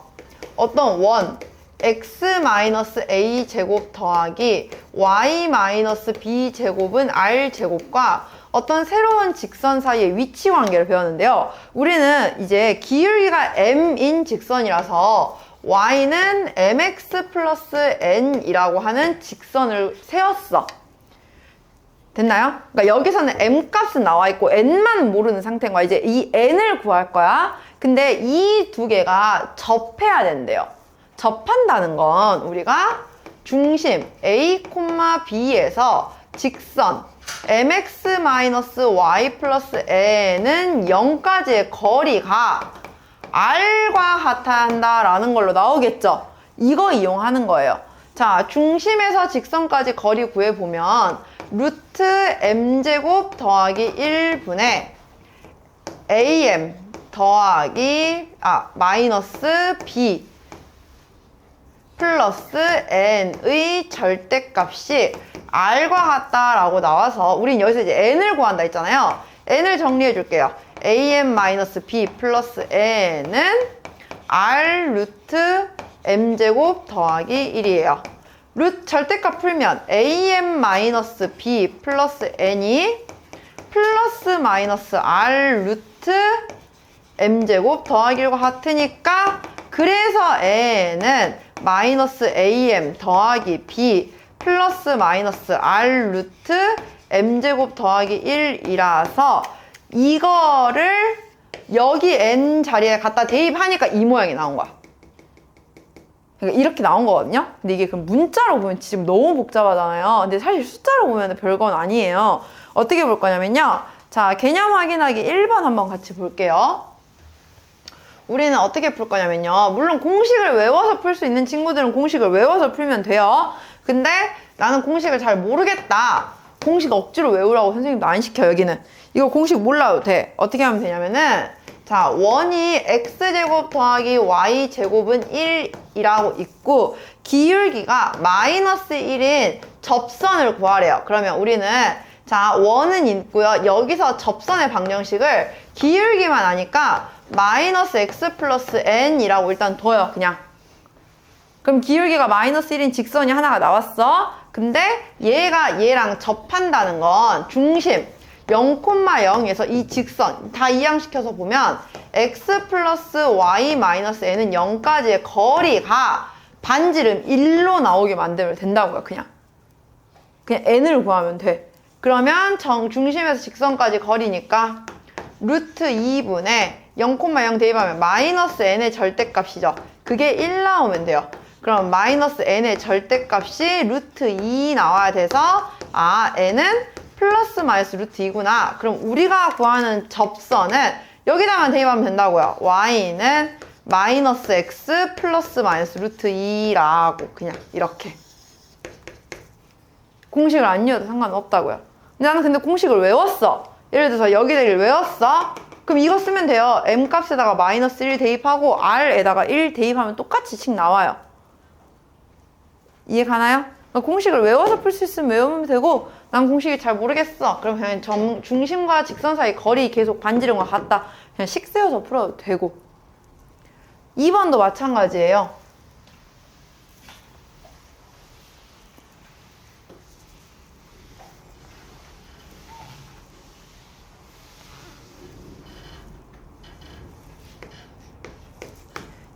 어떤 원, x-a 제곱 더하기 y-b 제곱은 r 제곱과 어떤 새로운 직선 사이의 위치 관계를 배웠는데요. 우리는 이제 기울기가 m인 직선이라서 y는 mx 플러스 n이라고 하는 직선을 세웠어. 됐나요? 그러니까 여기서는 m 값은 나와 있고 n만 모르는 상태인 거야. 이제 이 n을 구할 거야. 근데 이 두 개가 접해야 된대요. 접한다는 건 우리가 중심 a, b에서 직선 mx-y 플러스 n은 0까지의 거리가 r과 같아야 한다라는 걸로 나오겠죠? 이거 이용하는 거예요. 자, 중심에서 직선까지 거리 구해보면 루트 m제곱 더하기 1분의 am 더하기 마이너스 b 플러스 n의 절대값이 r과 같다라고 나와서 우린 여기서 이제 n을 구한다 했잖아요. n을 정리해 줄게요. am-b 플러스 n은 r 루트 m제곱 더하기 1이에요. 절대값 풀면 am-b 플러스 n이 플러스 마이너스 r 루트 m제곱 더하기 1과 같으니까, 그래서 n은 마이너스 am 더하기 b 플러스 마이너스 r 루트 m제곱 더하기 1이라서 이거를 여기 n 자리에 갖다 대입하니까 이 모양이 나온 거야. 그러니까 이렇게 나온 거거든요. 근데 이게 그럼 문자로 보면 지금 너무 복잡하잖아요. 근데 사실 숫자로 보면 별건 아니에요. 어떻게 볼 거냐면요. 자, 개념 확인하기 1번 한번 같이 볼게요. 우리는 어떻게 풀 거냐면요. 물론 공식을 외워서 풀 수 있는 친구들은 공식을 외워서 풀면 돼요. 근데 나는 공식을 잘 모르겠다. 공식 억지로 외우라고 선생님도 안 시켜요, 여기는. 이거 공식 몰라도 돼. 어떻게 하면 되냐면은, 자, 원이 x제곱 더하기 y제곱은 1이라고 있고, 기울기가 마이너스 1인 접선을 구하래요. 그러면 우리는, 자, 원은 있고요. 여기서 접선의 방정식을 기울기만 아니까 마이너스 x 플러스 n이라고 일단 둬요, 그냥. 그럼 기울기가 마이너스 1인 직선이 하나가 나왔어. 근데 얘가 얘랑 접한다는 건 중심 0,0에서 이 직선 다 이항시켜서 보면 x 플러스 y 마이너스 n은 0까지의 거리가 반지름 1로 나오게 만들면 된다고요. 그냥 n을 구하면 돼. 그러면 중심에서 직선까지 거리니까 루트 2분의 0,0 대입하면 마이너스 n의 절대값이죠. 그게 1 나오면 돼요. 그럼 마이너스 n의 절대값이 루트 2 나와야 돼서 n은 플러스 마이너스 루트 2구나. 그럼 우리가 구하는 접선은 여기다만 대입하면 된다고요. y는 마이너스 x 플러스 마이너스 루트 2라고 그냥 이렇게. 공식을 안 이어도 상관없다고요. 나는 근데 공식을 외웠어. 예를 들어서 여기를 외웠어. 그럼 이거 쓰면 돼요. m 값에다가 마이너스 1 대입하고 r에다가 1 대입하면 똑같이 식 나와요. 이해 가나요? 공식을 외워서 풀 수 있으면 외우면 되고 난 공식이 잘 모르겠어. 그럼 그냥 중심과 직선 사이 거리 계속 반지름과 같다. 그냥 식 세워서 풀어도 되고. 2번도 마찬가지예요.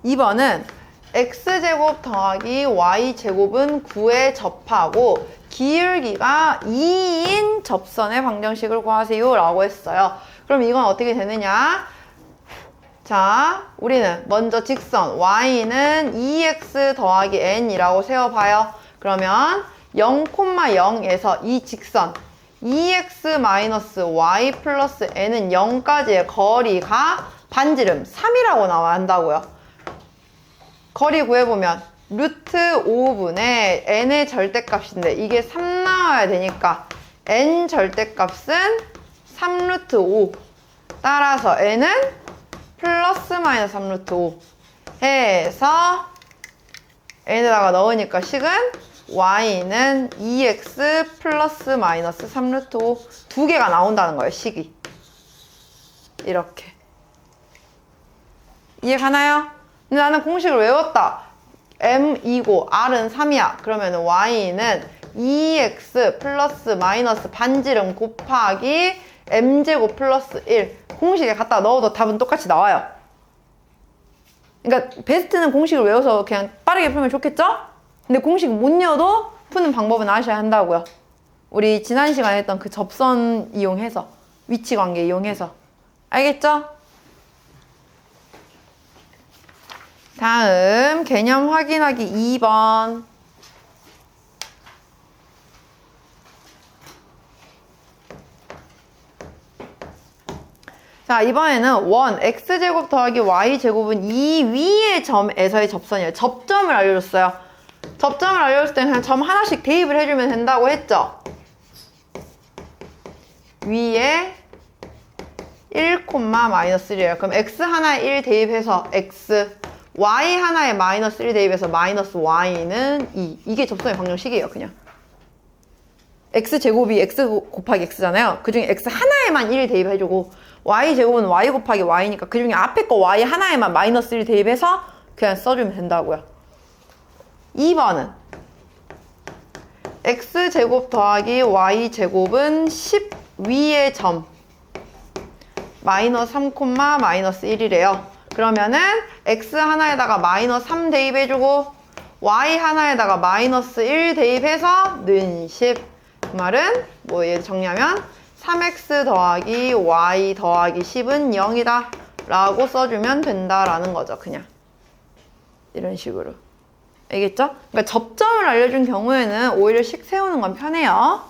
(2번은) x제곱 더하기 y제곱은 9에 접하고 기울기가 2인 접선의 방정식을 구하세요 라고 했어요. 그럼 이건 어떻게 되느냐? 자, 우리는 먼저 직선 y는 2x 더하기 n이라고 세워봐요. 그러면 0,0에서 이 직선 2x-y 플러스 n은 0까지의 거리가 반지름 3이라고 나와야 한다고요. 거리 구해보면 루트 5분의 n의 절대값인데 이게 3 나와야 되니까 n 절대값은 3루트 5. 따라서 n은 플러스 마이너스 3루트 5 해서 n에다가 넣으니까 식은 y는 2x 플러스 마이너스 3루트 5 두 개가 나온다는 거예요. 식이 이렇게. 이해 가나요? 근데 나는 공식을 외웠다. m이고 r은 3이야. 그러면 y는 2x 플러스 마이너스 반지름 곱하기 m제곱 플러스 1. 공식에 갖다 넣어도 답은 똑같이 나와요. 그러니까 베스트는 공식을 외워서 그냥 빠르게 풀면 좋겠죠? 근데 공식 못 외워도 푸는 방법은 아셔야 한다고요. 우리 지난 시간에 했던 그 접선 이용해서, 위치 관계 이용해서. 알겠죠? 다음 개념 확인하기 2번. 자, 이번에는 원 x제곱 더하기 y제곱은 이 위의 점에서의 접선이에요. 접점을 알려줬어요. 접점을 알려줬을 때는 그냥 점 하나씩 대입을 해주면 된다고 했죠. 위에 1,-1이에요. 그럼 x 하나에 1 대입해서 x, y 하나에 마이너스 1 대입해서 마이너스 y는 2. 이게 접선의 방정식이에요, 그냥. x제곱이 x 곱하기 x잖아요. 그 중에 x 하나에만 1 대입해주고 y제곱은 y 곱하기 y니까 그 중에 앞에 거 y 하나에만 마이너스 1 대입해서 그냥 써주면 된다고요. 2번은 x제곱 더하기 y제곱은 10 위의 점 마이너스 3, 마이너스 1이래요. 그러면은 x 하나에다가 마이너스 3 대입해주고 y 하나에다가 마이너스 1 대입해서 는 10. 그 말은 뭐 얘 정리하면 3x 더하기 y 더하기 10은 0이다 라고 써주면 된다라는 거죠. 그냥 이런 식으로. 알겠죠? 그러니까 접점을 알려준 경우에는 오히려 식 세우는 건 편해요.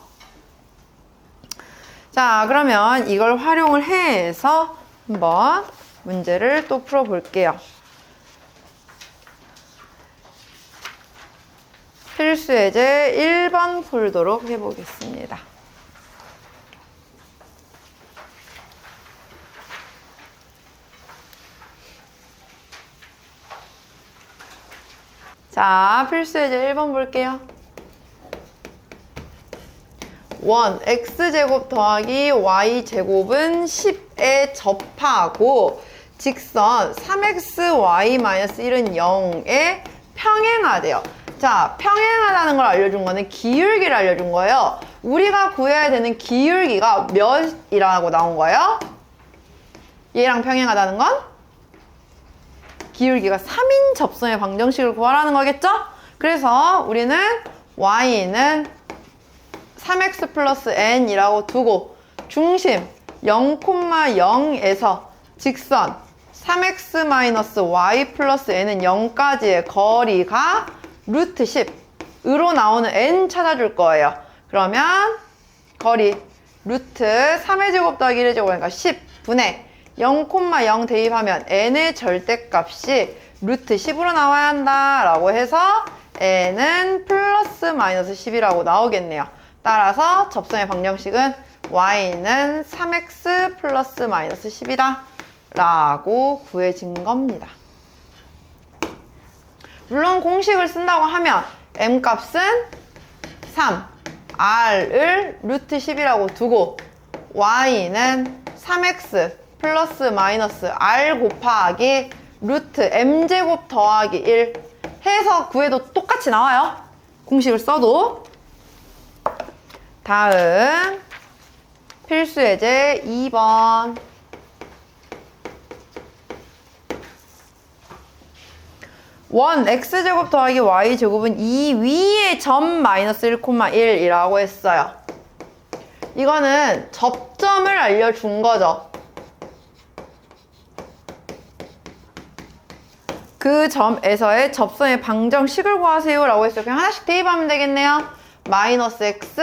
자, 그러면 이걸 활용을 해서 한번 문제를 또 풀어볼게요. 필수예제 1번 풀도록 해보겠습니다. 자, 필수예제 1번 볼게요. 원 x제곱 더하기 y제곱은 10에 접하고 직선 3xy-1은 0에 평행하대요. 자, 평행하다는 걸 알려준 거는 기울기를 알려준 거예요. 우리가 구해야 되는 기울기가 몇이라고 나온 거예요? 얘랑 평행하다는 건 기울기가 3인 접선의 방정식을 구하라는 거겠죠? 그래서 우리는 y는 3x 플러스 n이라고 두고 중심 0,0에서 직선 3x-y 플러스 n은 0까지의 거리가 루트 10으로 나오는 n 찾아줄 거예요. 그러면 거리 루트 3의 제곱 더하기 1의 제곱이니까 10분의 0,0 대입하면 n의 절대값이 루트 10으로 나와야 한다 라고 해서 n은 플러스 마이너스 10이라고 나오겠네요. 따라서 접선의 방정식은 y는 3x 플러스 마이너스 10이다 라고 구해진 겁니다. 물론 공식을 쓴다고 하면 m 값은 3, r을 루트 10이라고 두고 y는 3x 플러스 마이너스 r 곱하기 루트 m제곱 더하기 1 해서 구해도 똑같이 나와요. 공식을 써도. 다음 필수 예제 2번. 원 x제곱 더하기 y제곱은 이 위의 점 마이너스 1,1이라고 했어요. 이거는 접점을 알려준 거죠. 그 점에서의 접선의 방정식을 구하세요 라고 했어요. 그냥 하나씩 대입하면 되겠네요. 마이너스 x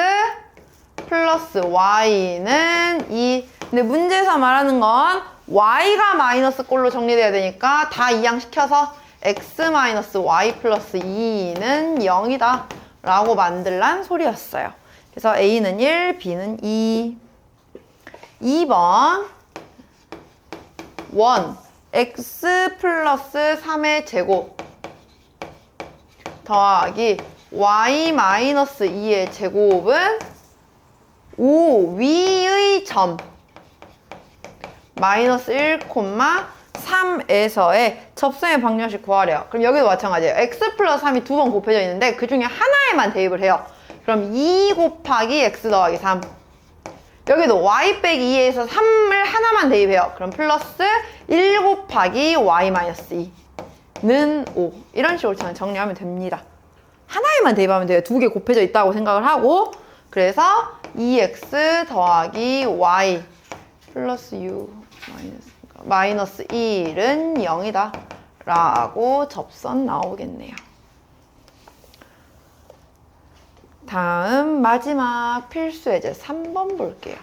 플러스 y는 2. 근데 문제에서 말하는 건 y가 마이너스 꼴로 정리돼야 되니까 다 이항시켜서 x 마이너스 y 플러스 2는 0이다 라고 만들란 소리였어요. 그래서 a는 1, b는 2. 2번 원 x 플러스 3의 제곱 더하기 y 마이너스 2의 제곱은 5 위의 점 마이너스 1,3에서의 접선의 방정식 구하래요. 그럼 여기도 마찬가지예요. x 플러스 3이 두 번 곱해져 있는데 그 중에 하나에만 대입을 해요. 그럼 2 곱하기 x 더하기 3. 여기도 y 빼기 2에서 3을 하나만 대입해요. 그럼 플러스 1 곱하기 y 마이너스 2는 5. 이런 식으로 저는 정리하면 됩니다. 하나에만 대입하면 돼요. 두 개 곱해져 있다고 생각을 하고. 그래서 2x 더하기 y 플러스 u 마이너스 1은 0이다 라고 접선 나오겠네요. 다음 마지막 필수 예제 3번 볼게요.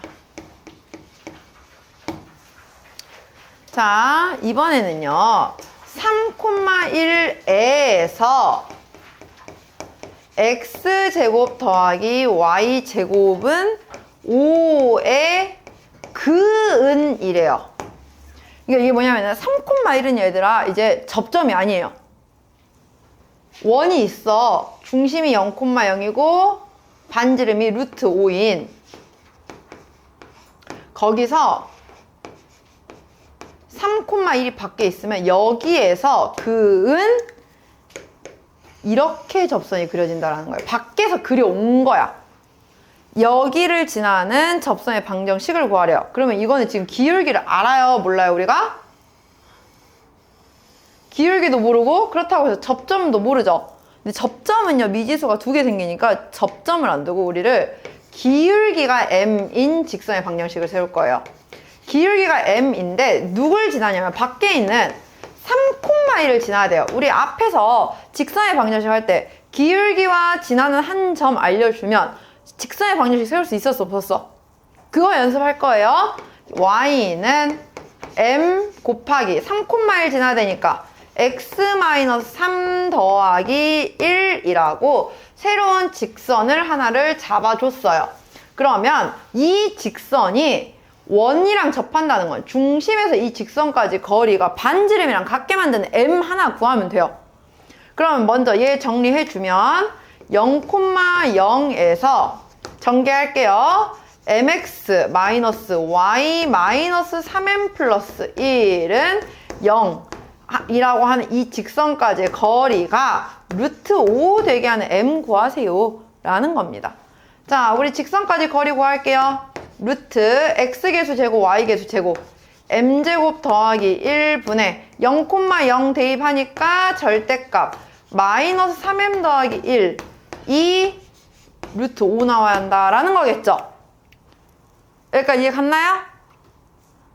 자, 이번에는요 3,1에서 x제곱 더하기 y제곱은 5의 근이래요. 이게 뭐냐면 3,1은 얘들아 이제 접점이 아니에요. 원이 있어. 중심이 0,0이고 반지름이 루트 5인 거기서 3,1이 밖에 있으면 여기에서 그은 이렇게 접선이 그려진다는 거예요. 밖에서 그려온 거야. 여기를 지나는 접선의 방정식을 구하래요. 그러면 이거는 지금 기울기를 알아요? 몰라요? 우리가? 기울기도 모르고 그렇다고 해서 접점도 모르죠. 근데 접점은요 미지수가 두 개 생기니까 접점을 안 두고 우리를 기울기가 m인 직선의 방정식을 세울 거예요. 기울기가 m인데 누굴 지나냐면 밖에 있는 3,1을 지나야 돼요. 우리 앞에서 직선의 방정식 할 때 기울기와 지나는 한 점 알려주면 직선의 방정식 세울 수 있었어 없었어? 그거 연습할 거예요. y는 m 곱하기 3,1 지나야 되니까 x-3 더하기 1이라고 새로운 직선을 하나를 잡아줬어요. 그러면 이 직선이 원이랑 접한다는 건 중심에서 이 직선까지 거리가 반지름이랑 같게 만드는 m 하나 구하면 돼요. 그러면 먼저 얘 정리해주면 0,0에서 전개할게요. mx 마이너스 y 마이너스 3m 플러스 1은 0 이라고 하는 이 직선까지의 거리가 루트 5 되게 하는 m 구하세요 라는 겁니다. 자, 우리 직선까지 거리 구할게요. 루트 x계수 제곱 y계수 제곱 m제곱 더하기 1분의 0,0 대입하니까 절대값 마이너스 3m 더하기 1 이 루트 5 나와야 한다라는 거겠죠. 여기까지 이해 갔나요?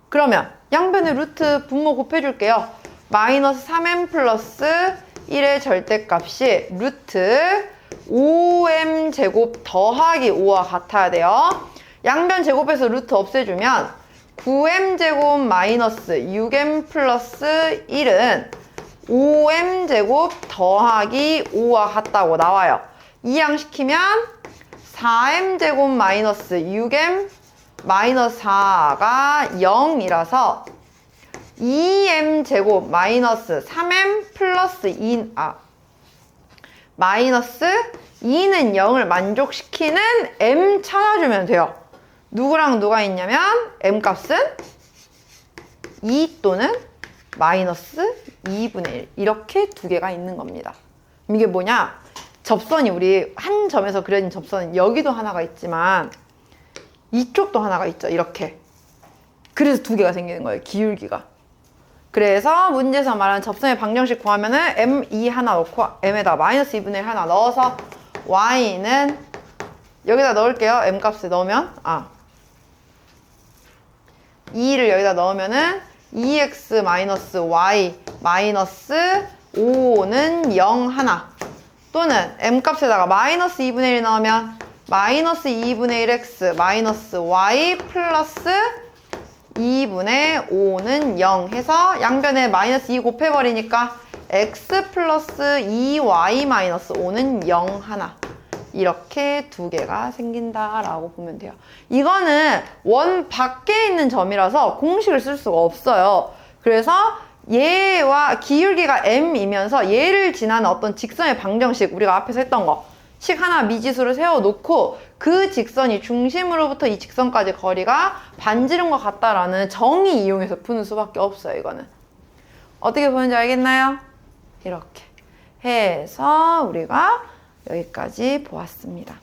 그러면 양변에 루트 분모 곱해줄게요. 마이너스 3m 플러스 1의 절대값이 루트 5m 제곱 더하기 5와 같아야 돼요. 양변 제곱에서 루트 없애주면 9m 제곱 마이너스 6m 플러스 1은 5m 제곱 더하기 5와 같다고 나와요. 이항시키면 4m제곱 마이너스 6m 마이너스 4가 0이라서 2m제곱 마이너스 3m 플러스 2, 마이너스 2는 0을 만족시키는 m 찾아주면 돼요. 누구랑 누가 있냐면 m 값은 2 또는 마이너스 2분의 1 이렇게 두 개가 있는 겁니다. 이게 뭐냐? 접선이 우리 한 점에서 그려진 접선은 여기도 하나가 있지만 이쪽도 하나가 있죠. 이렇게. 그래서 두 개가 생기는 거예요. 기울기가. 그래서 문제에서 말하는 접선의 방정식 구하면은 m2 하나 넣고 m에다 마이너스 2분의 1 하나 넣어서 y는 여기다 넣을게요. m 값을 넣으면 2를 여기다 넣으면은 2x 마이너스 y 마이너스 5는 0 하나 또는 m 값에다가 마이너스 2분의 1 넣으면 마이너스 2분의 1x 마이너스 y 플러스 2분의 5는 0 해서 양변에 마이너스 2 곱해버리니까 x 플러스 2y 마이너스 5는 0 하나 이렇게 두 개가 생긴다라고 보면 돼요. 이거는 원 밖에 있는 점이라서 공식을 쓸 수가 없어요. 그래서 얘와 기울기가 m이면서 얘를 지나는 어떤 직선의 방정식 우리가 앞에서 했던 거 식 하나 미지수를 세워놓고 그 직선이 중심으로부터 이 직선까지 거리가 반지름과 같다라는 정의 이용해서 푸는 수밖에 없어요. 이거는 어떻게 보는지 알겠나요? 이렇게 해서 우리가 여기까지 보았습니다.